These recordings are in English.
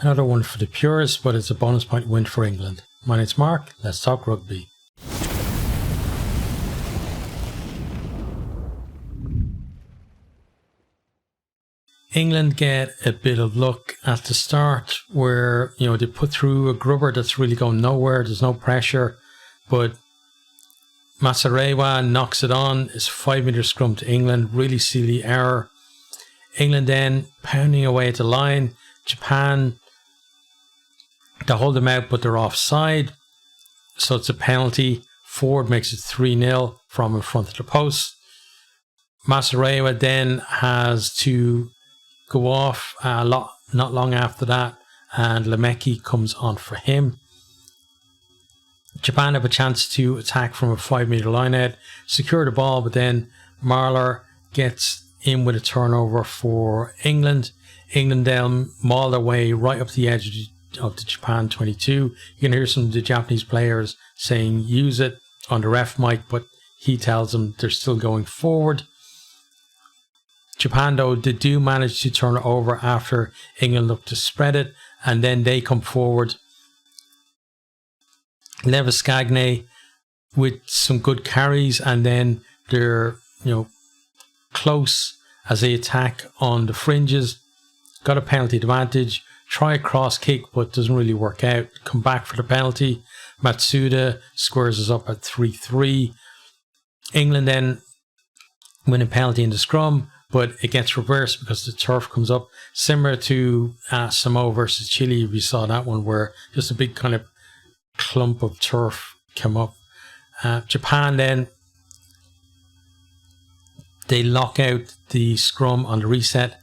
Another one for the purists, but it's a bonus point win for England. My name's Mark, let's talk rugby. England get a bit of luck at the start where, they put through a grubber that's really going nowhere. There's no pressure, but Masarewa knocks it on. It's a 5-metre scrum to England. Really silly error. England then pounding away at the line. Japan, they hold them out, but they're offside. So it's a penalty. Ford makes it 3-0 from in front of the post. Masarewa then has to go off not long after that, and Lemeki comes on for him. Japan have a chance to attack from a 5-metre line out, secure the ball, but then Marler gets in with a turnover for England. England then maul their way right up to the edge of the Japan 22. You can hear some of the Japanese players saying use it on the ref mic, but he tells them they're still going forward. Japan, though, they do manage to turn it over after England look to spread it, and then they come forward. Levis-Gagne with some good carries, and then they're close as they attack on the fringes. Got a penalty advantage. Try a cross kick, but doesn't really work out. Come back for the penalty. Matsuda squares us up at 3-3. England then win a penalty in the scrum, but it gets reversed because the turf comes up. Similar to Samoa versus Chile, we saw that one where just a big kind of clump of turf came up. Japan then, they lock out the scrum on the reset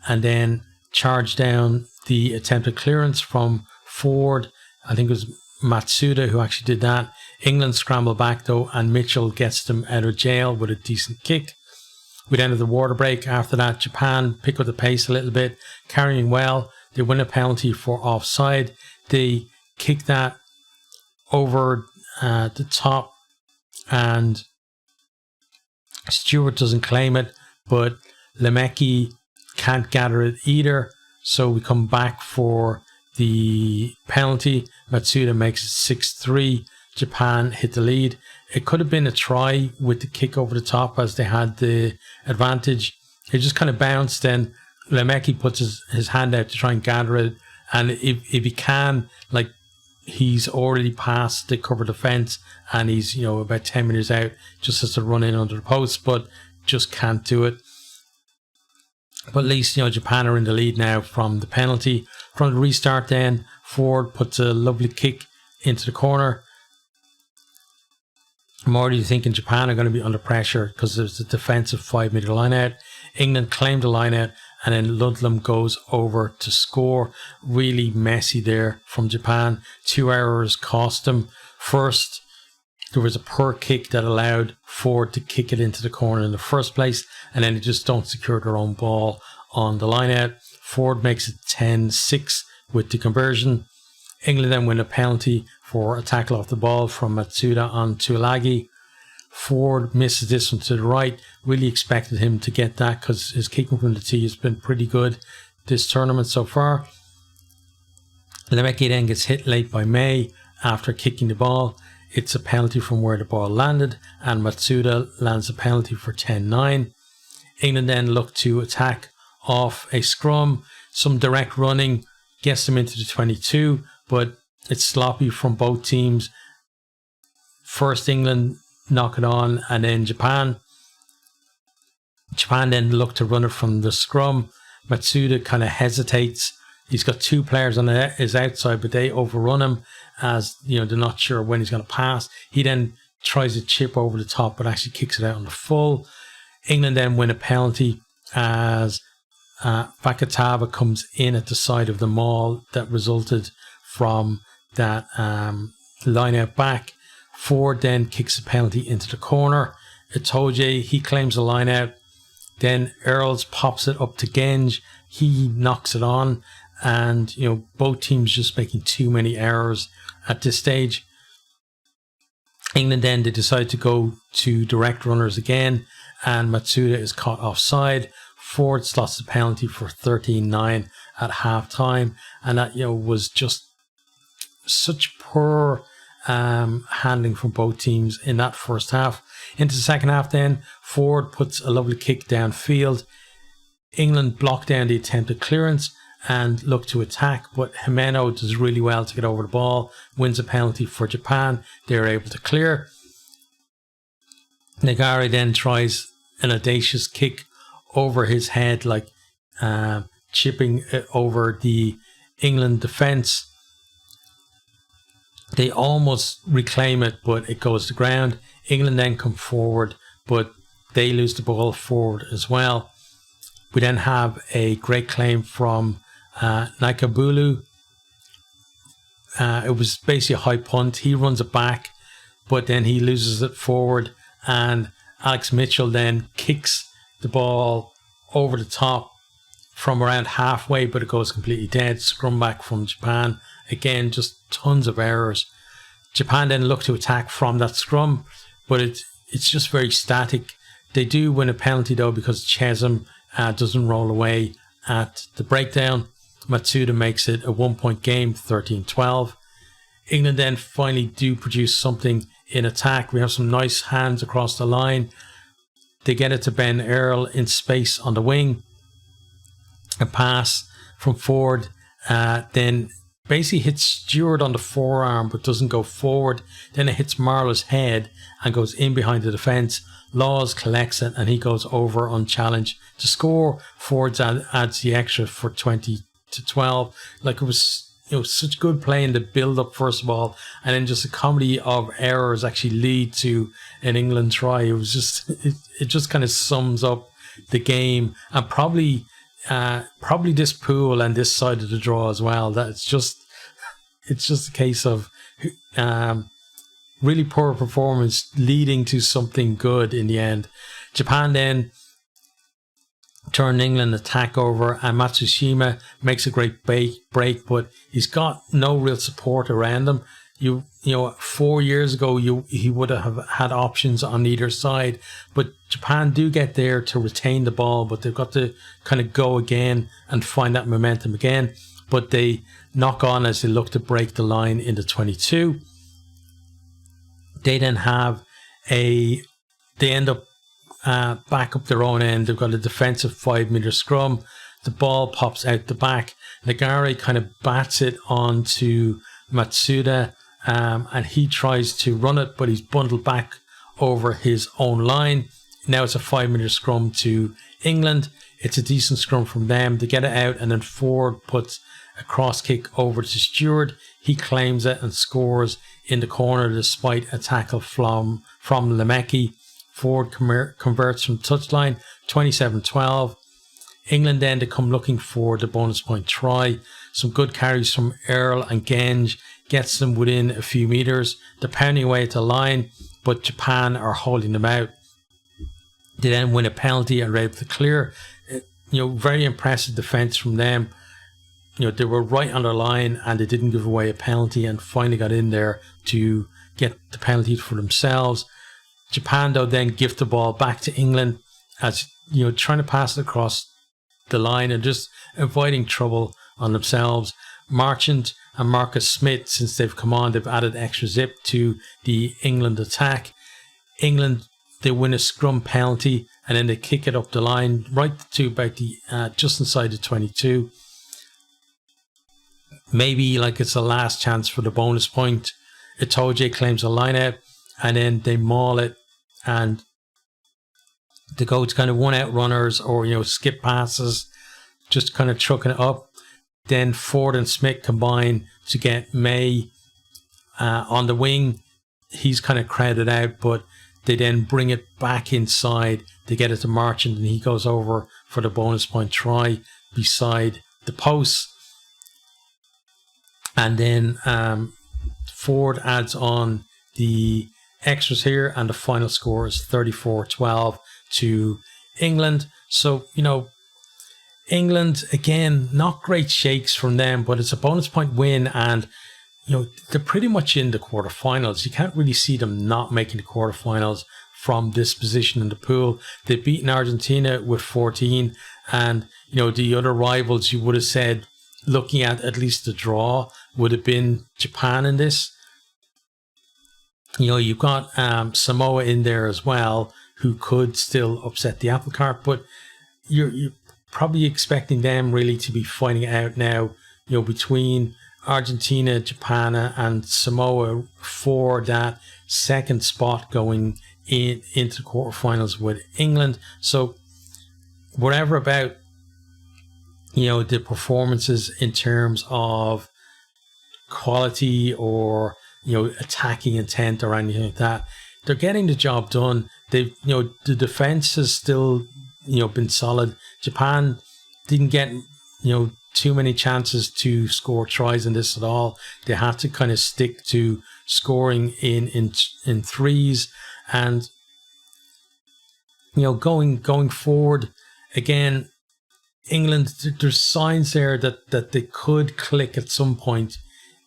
and then charge down the attempted clearance from Ford. I think it was Matsuda who actually did that. England scramble back though, and Mitchell gets them out of jail with a decent kick. We then have the water break. After that, Japan pick up the pace a little bit, carrying well. They win a penalty for offside. They kick that over the top, and Stewart doesn't claim it, but Lemeki can't gather it either. So we come back for the penalty. Matsuda makes it 6-3. Japan hit the lead. It could have been a try with the kick over the top as they had the advantage. It just kind of bounced, and Lemeki puts his hand out to try and gather it. And if he can, he's already past the cover defence and he's, about 10 metres out, just has to run in under the post, but just can't do it. But at least, Japan are in the lead now from the penalty. From the restart then, Ford puts a lovely kick into the corner. I'm already thinking Japan are going to be under pressure because there's a defensive 5-metre line out. England claimed the line out, and then Ludlam goes over to score. Really messy there from Japan. 2 errors cost them. First, there was a poor kick that allowed Ford to kick it into the corner in the first place, and then they just don't secure their own ball on the line out. Ford makes it 10-6 with the conversion. England then win a penalty for a tackle off the ball from Matsuda on Tuilagi. Ford misses this one to the right. Really expected him to get that because his kicking from the tee has been pretty good this tournament so far. Lemeki then gets hit late by May after kicking the ball. It's a penalty from where the ball landed, and Matsuda lands a penalty for 10-9. England then look to attack off a scrum. Some direct running gets them into the 22, but it's sloppy from both teams. First England knock it on, and then Japan then look to run it from the scrum. Matsuda kind of hesitates. He's got 2 players on his outside, but they overrun him as they're not sure when he's going to pass. He then tries to chip over the top, but actually kicks it out on the full. England then win a penalty as Vakatava comes in at the side of the maul that resulted from that line out back. Ford then kicks a penalty into the corner. Itoje, he claims the line out. Then Earls pops it up to Genge. He knocks it on. And, both teams just making too many errors at this stage. England then, they decide to go to direct runners again. And Matsuda is caught offside. Ford slots the penalty for 13-9 at half time, and that, was just such poor handling from both teams in that first half. Into the second half then, Ford puts a lovely kick downfield. England block down the attempted clearance and look to attack, but Jimeno does really well to get over the ball, wins a penalty for Japan. They're able to clear. Nagare then tries an audacious kick over his head, like chipping it over the England defence. They almost reclaim it, but it goes to ground. England then come forward, but they lose the ball forward as well. We then have a great claim from Naikabulu. It was basically a high punt. He runs it back, but then he loses it forward, and Alex Mitchell then kicks the ball over the top from around halfway, but it goes completely dead. Scrum back from Japan. Again, just tons of errors. Japan then look to attack from that scrum, but it's just very static. They do win a penalty though, because Chesham doesn't roll away at the breakdown. Matsuda makes it a 1-point game, 13-12. England then finally do produce something in attack. We have some nice hands across the line. They get it to Ben Earl in space on the wing. A pass from Ford, then basically hits Stewart on the forearm but doesn't go forward. Then it hits Marlowe's head and goes in behind the defence. Laws collects it and he goes over unchallenged to score. Ford adds the extra for 20-12. Like, it was such good play in the build up first of all, and then just a comedy of errors actually lead to an England try. It was just it just kind of sums up the game, and probably this pool and this side of the draw as well. That it's just a case of really poor performance leading to something good in the end. Japan then turn England attack over, and Matsushima makes a great break, but he's got no real support around him. 4 years ago he would have had options on either side, but Japan do get there to retain the ball, but they've got to kind of go again and find that momentum again. But they knock on as they look to break the line into 22. They then have they end up back up their own end. They've got a defensive 5-meter scrum. The ball pops out the back. Nagare kind of bats it onto Matsuda, and he tries to run it, but he's bundled back over his own line. Now it's a 5-meter scrum to England. It's a decent scrum from them. They get it out, and then Ford puts a cross kick over to Stewart. He claims it and scores in the corner despite a tackle from Lemeki. Ford converts from touchline, 27-12. England then to come looking for the bonus point try. Some good carries from Earl and Genge gets them within a few meters. They're pounding away at the line, but Japan are holding them out. They then win a penalty and are able to clear. Very impressive defence from them. They were right on their line and they didn't give away a penalty, and finally got in there to get the penalty for themselves. Japan though then gift the ball back to England, as trying to pass it across the line and just avoiding trouble on themselves. Marchant and Marcus Smith, since they've come on, they've added extra zip to the England attack. England, they win a scrum penalty and then they kick it up the line right to about the just inside the 22. Maybe like it's the last chance for the bonus point. Itoje claims a line out, and then they maul it, and they go to kind of one out runners or skip passes, just kind of trucking it up. Then Ford and Smith combine to get May on the wing. He's kind of crowded out, but they then bring it back inside. They get it to Marchant, and he goes over for the bonus point try beside the posts. And then Ford adds on the extras here, and the final score is 34-12 to England. So, England, again, not great shakes from them, but it's a bonus point win, and they're pretty much in the quarterfinals. You can't really see them not making the quarterfinals from this position in the pool. They've beaten Argentina with 14, And, the other rivals you would have said, looking at least the draw, would have been Japan in this. You've got Samoa in there as well, who could still upset the apple cart, but you're probably expecting them really to be fighting it out now, between Argentina, Japan, and Samoa for that second spot going into the quarterfinals with England. So whatever about, the performances in terms of quality or, attacking intent or anything like that, they're getting the job done. They've, the defense has still, been solid. Japan didn't get, too many chances to score tries in this at all. They had to kind of stick to scoring in threes, and going forward again, England, there's signs there that they could click at some point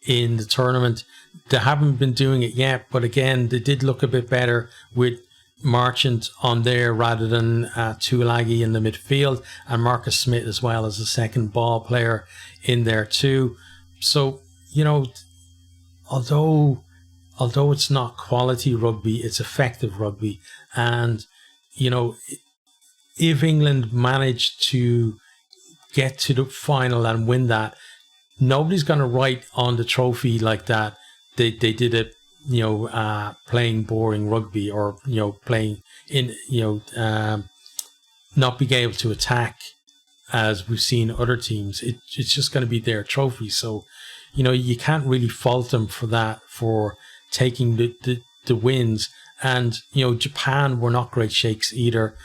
in the tournament. They haven't been doing it yet, but again, they did look a bit better with Marchant on there rather than Tuilagi in the midfield, and Marcus Smith as well as the second ball player in there too. So, although it's not quality rugby, it's effective rugby. And, if England managed to get to the final and win that, nobody's going to write on the trophy like that they did it, playing boring rugby, or, playing in, not being able to attack as we've seen other teams. It's just going to be their trophy. So, you can't really fault them for that, for taking the wins. And, Japan were not great shakes either.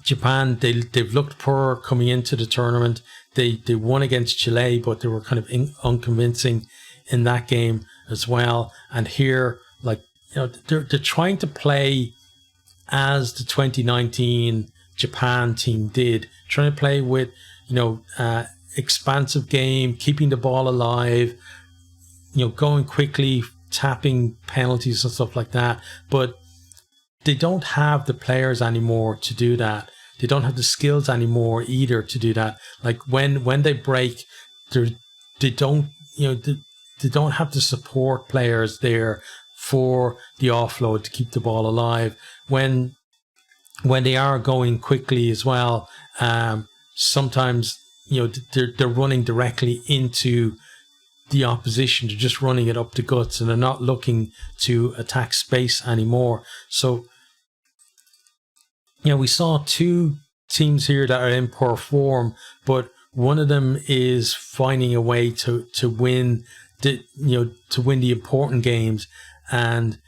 Japan, they've looked poor coming into the tournament. They won against Chile, but they were kind of unconvincing in that game as well. And here, they're trying to play as the 2019 Japan team did, trying to play with, expansive game, keeping the ball alive, going quickly, tapping penalties and stuff like that. But they don't have the players anymore to do that. They don't have the skills anymore either to do that. Like when they break, they don't have the support players there for the offload to keep the ball alive. When they are going quickly as well, sometimes they're running directly into the opposition. They're just running it up the guts, and they're not looking to attack space anymore. So, we saw two teams here that are in poor form, but one of them is finding a way to win to win the important games, and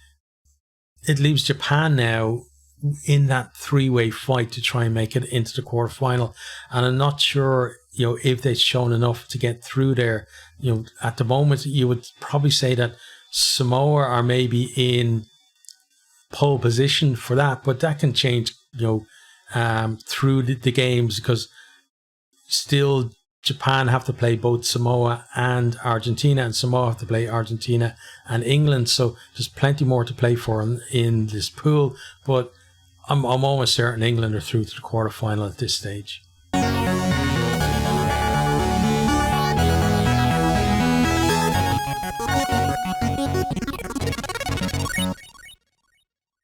it leaves Japan now in that three-way fight to try and make it into the quarterfinal. And I'm not sure, if they've shown enough to get through there. At the moment, you would probably say that Samoa are maybe in pole position for that, but that can change, through the games, because still Japan have to play both Samoa and Argentina, and Samoa have to play Argentina and England. So there's plenty more to play for in this pool, but I'm almost certain England are through to the quarterfinal at this stage.